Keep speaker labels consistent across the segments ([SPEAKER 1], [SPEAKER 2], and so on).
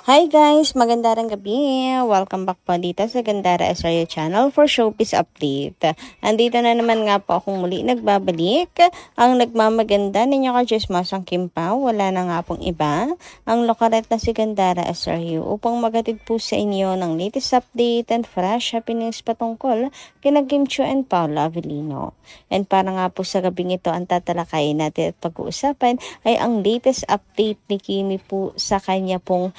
[SPEAKER 1] Hi guys! Magandang gabi! Welcome back po dito sa Gandara SRU channel for showbiz update. Andito na naman nga po akong muli nagbabalik. Ang nagmamaganda ninyo ka Diyosmasang Kim Pao, wala na nga pong iba. Ang lokaret na si Gandara SRU upang magatid po sa inyo ng latest update and fresh happenings patungkol kina Kim Chiu and Paula Avellino. And para nga po sa gabing ito ang tatalakayin natin at pag-uusapan ay ang latest update ni Kimi po sa kanya pong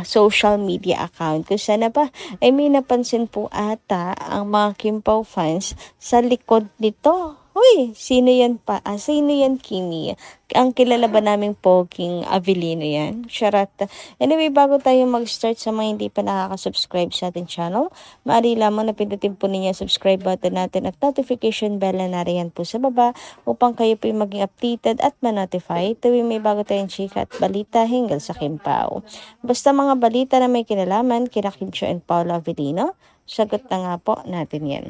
[SPEAKER 1] social media account. Kung sana ba ay may napansin po ata ang mga Kim Pao fans sa likod nito. Uy, sino yan pa? Sino yan, Kimi? Ang kilala ba naming Poging Avellino yan? Charot. Anyway, bago tayo mag-start sa mga hindi pa nakaka-subscribe sa ating channel, maaari lamang na pindutin po ninyo subscribe button natin at notification bell na nariyan po sa baba upang kayo po maging updated at ma-notify tuwing may bago tayong chika at balita hinggil sa Kim Pao. Basta mga balita na may kinalaman kina Kim Chiu and Paula Avellino, sagot na nga po natin yan.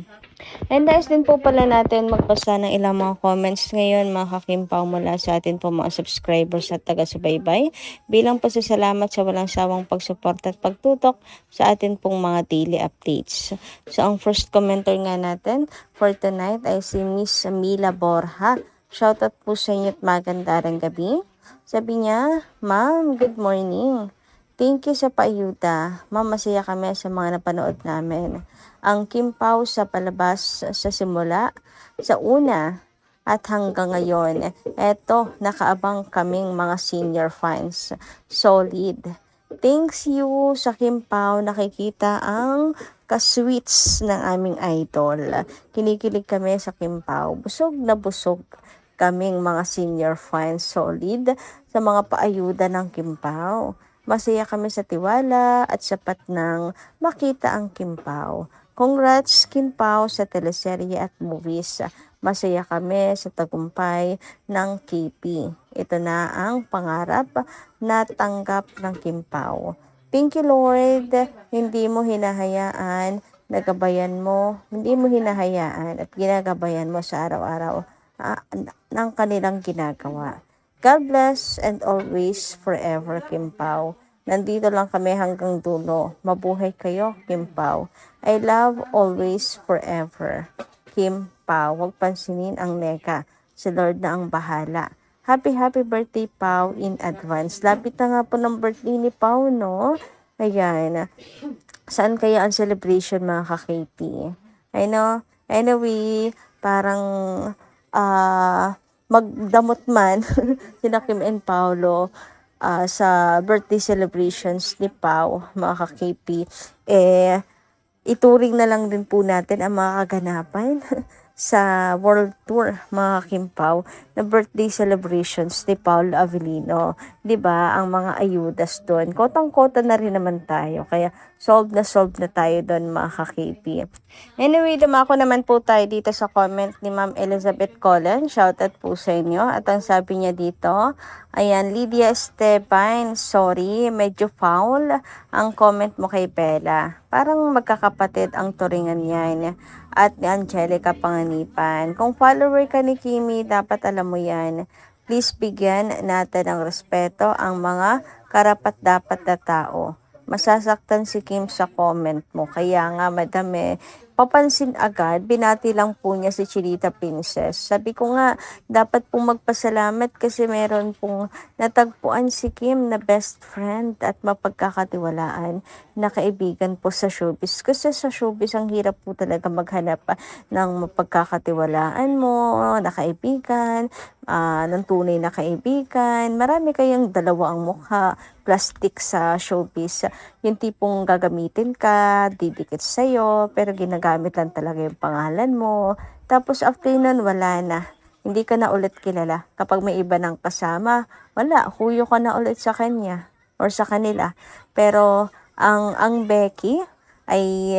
[SPEAKER 1] And guys, din po pala natin magbasa ng ilang mga comments ngayon mga kakimpaw mula sa atin po mga subscribers at taga-subaybay bilang pasasalamat sa walang sawang pagsuporta at pagtutok sa atin pong mga daily updates. So ang first commenter nga natin for tonight ay si Miss Mila Borja. Shoutout po sa inyo at magandang gabi. Sabi niya, Ma'am, good morning. Thank you sa paayuda. Ma'am, masaya kami sa mga napanood namin. Ang Kim Pao sa palabas sa simula, sa una at hanggang ngayon. Eto, nakaabang kaming mga senior fans. Solid. Thanks you sa Kim Pao, nakikita ang kasweets ng aming idol. Kinikilig kami sa Kim Pao. Busog na busog kaming mga senior fans. Solid sa mga paayuda ng Kim Pao. Masaya kami sa tiwala at sapat ng makita ang Kim Pao. Congrats Kim Pao sa teleserye at movies. Masaya kami sa tagumpay ng KP. Ito na ang pangarap na tanggap ng Kim Pao. Thank you Lord, hindi mo hinahayaan at ginagabayan mo sa araw-araw ng kanilang ginagawa. God bless and always forever, Kim Pao. Nandito lang kami hanggang dulo. Mabuhay kayo, Kim Pao. I love always forever, Kim Pao. Huwag pansinin ang neka. Si Lord na ang bahala. Happy birthday, Pao, in advance. Lapit na nga po ng birthday ni Pao, no? Ayan. Saan kaya ang celebration, mga ka-KP? I know. Anyway, parang magdamot man sina Kim and Paolo sa birthday celebrations ni Pao, mga ka-KP, ituring na lang din po natin ang mga kaganapan sa world tour, mga Kim Pao, na birthday celebrations ni Paula Avellino. 'Di ba? Ang mga ayudas doon. Kotang-kota na rin naman tayo. Kaya solve na tayo doon, mga ka-KP. Anyway, dumako naman po tayo dito sa comment ni Ma'am Elizabeth Colon. Shoutout po sa inyo. At ang sabi niya dito, ayan, Lydia Esteban, sorry, medyo foul ang comment mo kay Bella. Parang magkakapatid ang turingan niyan. At ni Angelica Panganipan. Kung follower ka ni Kimi, dapat alam mo yan. Please bigyan natin ng respeto ang mga karapat-dapat na tao. Masasaktan si Kim sa comment mo. Kaya nga, madam, papansin agad, binati lang po niya si Chilita Princess. Sabi ko nga, dapat pong magpasalamat kasi meron pong natagpuan si Kim na best friend at mapagkakatiwalaan na kaibigan po sa showbiz. Kasi sa showbiz, ang hirap po talaga maghanap ng mapagkakatiwalaan mo, na kaibigan, ng tunay na kaibigan. Marami kayong dalawa ang mukha, plastic sa showbiz. Yung tipong gagamitin ka, didikit sa'yo, pero ginagamit lang talaga yung pangalan mo. Tapos after nun, wala na. Hindi ka na ulit kilala. Kapag may iba ng kasama, wala, huyo ka na ulit sa kanya or sa kanila. Pero ang Becky ay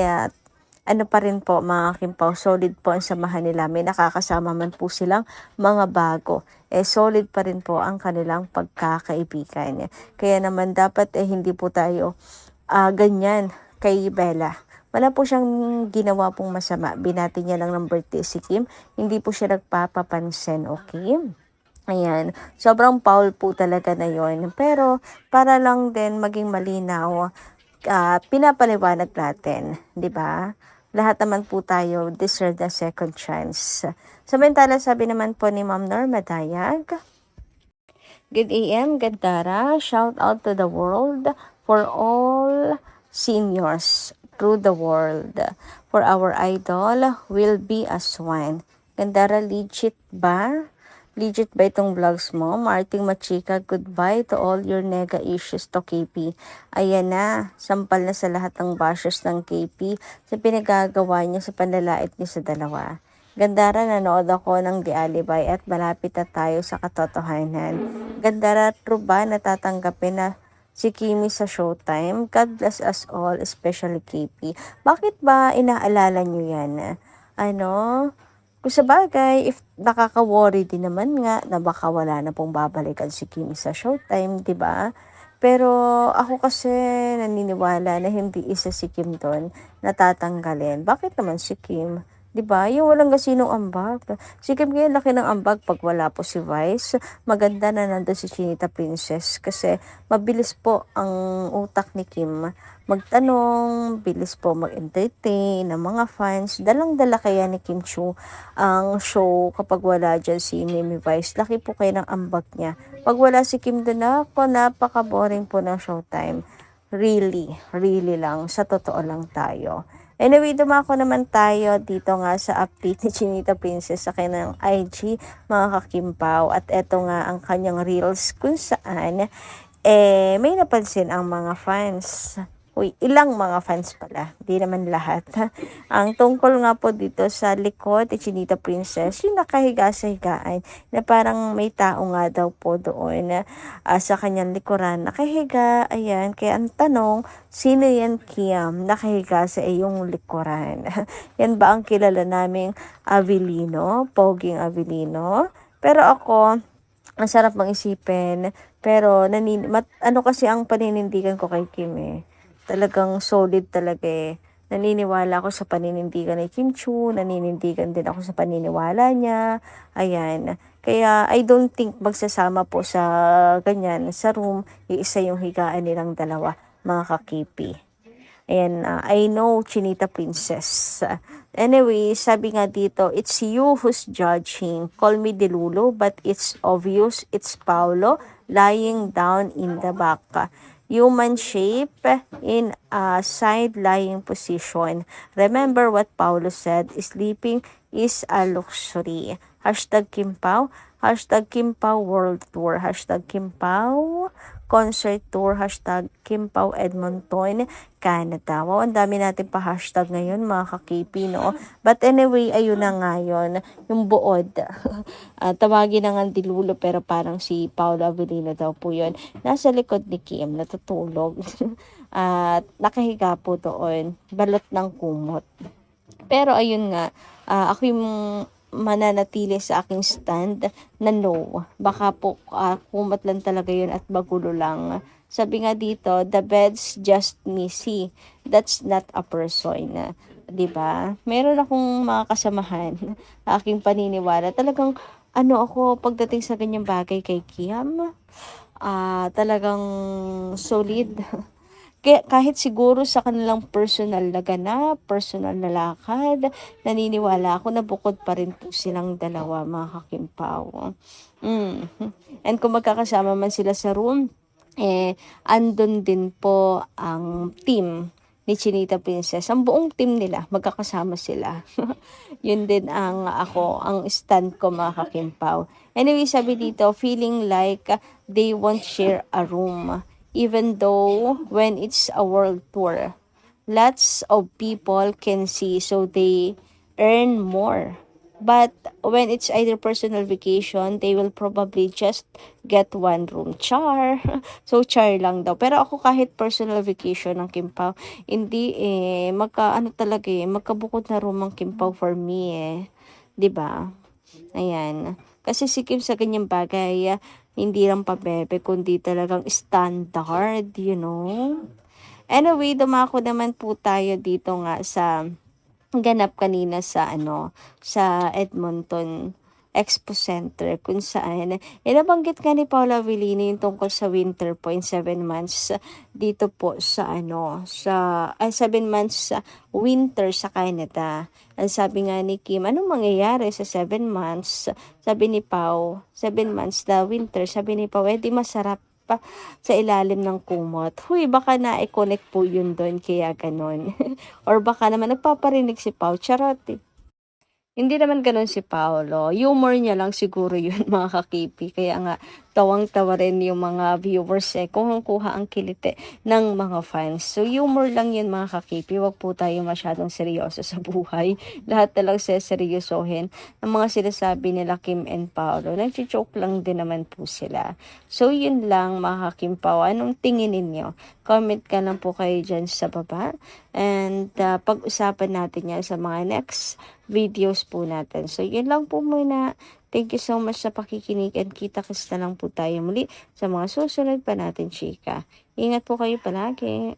[SPEAKER 1] ano pa rin po, mga Kim Pao, solid po ang samahan nila. May nakakasama man po silang mga bago. Solid pa rin po ang kanilang pagkakaibigan. Kaya naman dapat hindi po tayo ganyan kay Bella. Wala po siyang ginawa pong masama. Binati niya lang ng birthday si Kim. Hindi po siya nagpapapansin, okay? Ayan, sobrang foul po talaga na yon. Pero para lang din maging malinaw, pinapaliwanag natin, 'di ba? Lahat naman po tayo deserve a second chance. Samantala sabi naman po ni Ma'am Norma Dayag, Good AM, Gandara. Shout out to the world for all seniors through the world. For our idol will be as one. Gandara, legit ba? Legit ba itong vlogs mo? Marting Machika, goodbye to all your nega issues to KP. Ayan na, sampal na sa lahat ng bashers ng KP sa pinagagawa niya sa panlalait niya sa dalawa. Gandara, nanood ako ng The Alibay at malapit na tayo sa katotohanan. Gandara, true ba natatanggapin na si Kimi sa Showtime? God bless us all, especially KP. Bakit ba inaalala niyo yan? Kung sa bagay, if nakaka-worry din naman nga na baka wala na pong babalikan si Kimi sa Showtime, di ba? Pero ako kasi naniniwala na hindi isa si Kim doon natatanggalin. Bakit naman si Kim? 'Di ba? Yung walang gasinong ambag. Si Kim ngayon laki ng ambag pag wala po si Vice. Maganda na nandun si Chinita Princess kasi mabilis po ang utak ni Kim magtanong, bilis po mag-entertain ng mga fans. Dalang-dala kaya ni Kim Chiu ang show kapag wala dyan si Mimi Vice. Laki po kayo ng ambag niya. Pag wala si Kim doon ako, napaka-boring po ng Showtime. Really, really lang. Sa totoo lang tayo. Anyway, dumako naman tayo dito nga sa update ni Chinita Princess sa kanyang IG, mga kakimpaw. At eto nga ang kanyang reels kung saan may napansin ang mga fans. Uy, ilang mga fans pala, di naman lahat. Ang tungkol nga po dito sa likod ni Chinita Princess, yung nakahiga sa higaan, na parang may tao nga daw po doon sa kanyang likuran. Nakahiga, ayan, kaya ang tanong, sino yan Kiam, nakahiga sa iyong likuran? Yan ba ang kilala naming Avelino, Poging Avelino? Pero ako, ang sarap mang isipin, pero kasi ang paninindigan ko kay Kim talagang solid talaga Naniniwala ako sa paninindigan ni Kim Chiu, naninindigan din ako sa paniniwala niya. Ayan. Kaya I don't think magsasama po sa ganyan, sa room, iisa yung higaan nilang dalawa, mga kakipi. Ayan, I know Chinita Princess. Anyway, sabi nga dito, it's you who's judging. Call me Dilulo, but it's obvious it's Paulo lying down in the back. Human shape in a side-lying position. Remember what Paulo said, sleeping is a luxury. Hashtag Kimpaw, hashtag Kimpaw World Tour, hashtag Kimpaw Concert Tour, hashtag Kimpaw Edmonton, Canada. Wow, ang dami natin pa hashtag ngayon mga kakipi, no? But anyway, ayun na nga yun, yung buod. Tawagin na nga Dilulo pero parang si Paolo Avellino daw po yun. Nasa likod ni Kim, natutulog. At nakahiga po doon, balot ng kumot. Pero ayun nga, ako yung mananatili sa aking stand na no. Baka po kumot lang talaga yun at magulo lang. Sabi nga dito, the bed's just messy. That's not a person. 'Di ba? Meron akong mga kasamahan, aking paniniwala. Talagang ako pagdating sa ganyang bagay kay Kiam, talagang solid. Kaya kahit siguro sa kanilang personal na ganap, personal na lakad, naniniwala ako na bukod pa rin po silang dalawa, mga kakimpaw. And kung magkakasama man sila sa room, andun din po ang team ni Chinita Princess. Ang buong team nila, magkakasama sila. Yun din ang stand ko, mga kakimpaw. Anyway, sabi dito, feeling like they won't share a room. Even though when it's a world tour, lots of people can see, so they earn more. But when it's either personal vacation, they will probably just get one room. Char. So, char lang daw. Pero ako kahit personal vacation ng Kimpaw, hindi magkabukod na room ang Kimpaw for me 'Di ba? Ayan. Kasi si Kim sa ganyang bagay, hindi lang pabebe, kundi talagang standard, Anyway, dumako naman po tayo dito nga sa ganap kanina sa sa Edmonton. Expo Center kung saan nabanggit nga ni Paula Avellino yung tungkol sa Winter Point 7 months dito po sa 7 months sa winter sa Canada. Ang sabi nga ni Kim, anong mangyayari sa 7 months? Sabi ni Pao, 7 months na winter, sabi ni Pao, di masarap pa sa ilalim ng kumot. Huy, baka na-connect po yun doon, kaya ganon. Or baka naman nagpaparinig si Pao, charot eh. Hindi naman gano'n si Paolo, humor niya lang siguro yun mga kakipi, kaya nga tawang-tawa rin yung mga viewers kuhang-kuha ang kilite ng mga fans. So humor lang yun mga kakipi, wag po tayo masyadong seryoso sa buhay. Lahat na lang seryosohin ang mga sinasabi nila Kim and Paolo, nagjo-joke lang din naman po sila. So yun lang mga Kim Pao, anong tingin ninyo? Comment ka lang po kayo dyan sa baba, and pag-usapan natin yan sa mga next videos po natin. So, yun lang po muna. Thank you so much sa pakikinig, and kita-kits na lang po tayo muli sa mga susunod pa natin, chika. Ingat po kayo palagi.